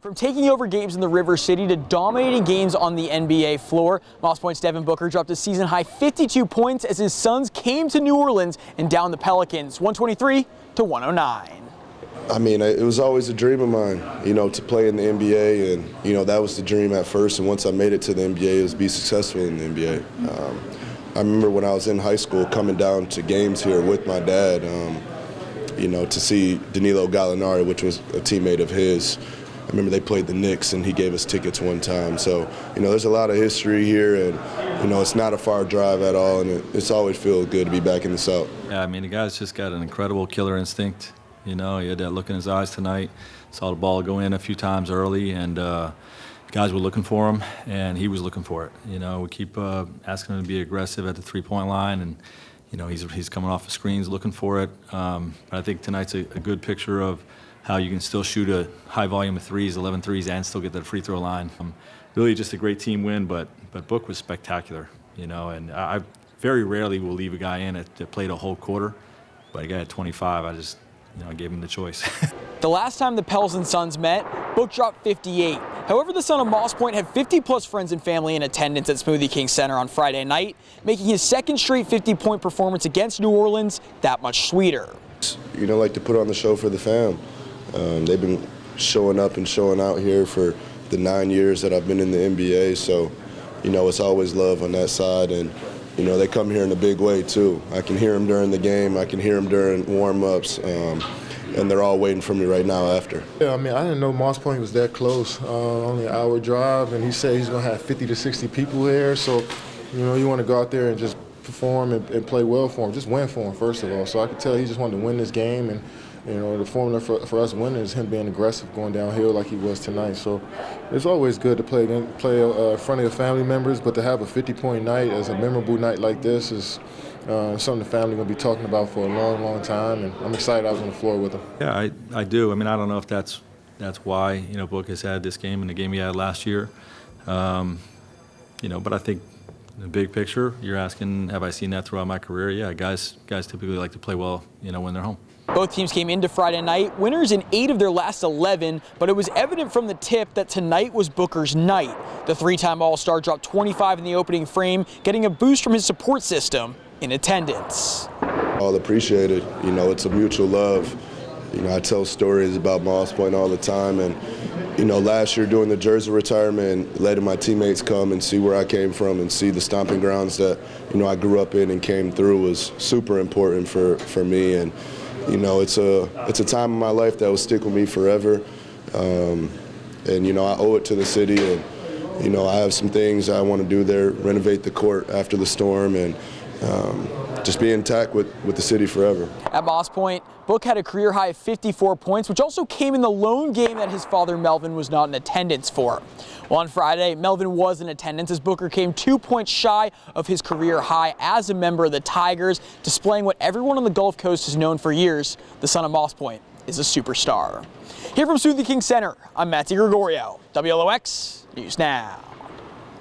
From taking over games in the River City to dominating games on the NBA floor, Moss Point's Devin Booker dropped a season-high 52 points as his Suns came to New Orleans and downed the Pelicans 123-109. I mean, it was always a dream of mine, to play in the NBA, and, that was the dream at first. And once I made it to the NBA, it was be successful in the NBA. I remember when I was in high school coming down to games here with my dad, to see Danilo Gallinari, which was a teammate of his. I remember they played the Knicks, and he gave us tickets one time. So, there's a lot of history here, and, it's not a far drive at all, and it's always feel good to be back in the South. Yeah, I mean, the guy's just got an incredible killer instinct. He had that look in his eyes tonight. Saw the ball go in a few times early, and guys were looking for him, and he was looking for it. We keep asking him to be aggressive at the three-point line, and he's coming off the screens looking for it. But I think tonight's a good picture of how you can still shoot a high volume of threes, 11 threes, and still get that free throw line. Really just a great team win, but Book was spectacular, and I very rarely will leave a guy in that played a whole quarter, but a guy at 25, I gave him the choice. The last time the Pels and Suns met, Book dropped 58. However, the son of Moss Point had 50-plus friends and family in attendance at Smoothie King Center on Friday night, making his second straight 50-point performance against New Orleans that much sweeter. Like to put on the show for the fam. They've been showing up and showing out here for the 9 years that I've been in the NBA, so, it's always love on that side, and, they come here in a big way, too. I can hear them during the game, I can hear them during warm-ups, and they're all waiting for me right now after. Yeah, I mean, I didn't know Moss Point was that close, only an hour drive, and he said he's going to have 50 to 60 people here, so, you want to go out there and just perform and play well for him, just win for him, first of all. So I could tell he just wanted to win this game, and the formula for us winning is him being aggressive, going downhill like he was tonight. So it's always good to play in front of your family members, but to have a 50-point night as a memorable night like this is something the family going to be talking about for a long, long time, and I'm excited I was on the floor with him. Yeah, I do. I mean, I don't know if that's why, Book has had this game and the game he had last year. But I think in the big picture, you're asking, have I seen that throughout my career? Yeah, guys typically like to play well, when they're home. Both teams came into Friday night winners in 8 of their last 11, but it was evident from the tip that tonight was Booker's night. The three-time All-Star dropped 25 in the opening frame, getting a boost from his support system in attendance. All appreciated. It's a mutual love. I tell stories about Moss Point all the time, and last year doing the jersey retirement, letting my teammates come and see where I came from and see the stomping grounds that I grew up in and came through was super important for me. And it's a time in my life that will stick with me forever. And I owe it to the city, and I have some things I want to do there, renovate the court after the storm, and just be intact with the city forever. At Moss Point, Book had a career high of 54 points, which also came in the lone game that his father Melvin was not in attendance for. Well, on Friday, Melvin was in attendance as Booker came 2 points shy of his career high as a member of the Tigers, displaying what everyone on the Gulf Coast has known for years: the son of Moss Point is a superstar. Here from Smoothie King Center, I'm Matty Gregorio, WLOX News Now.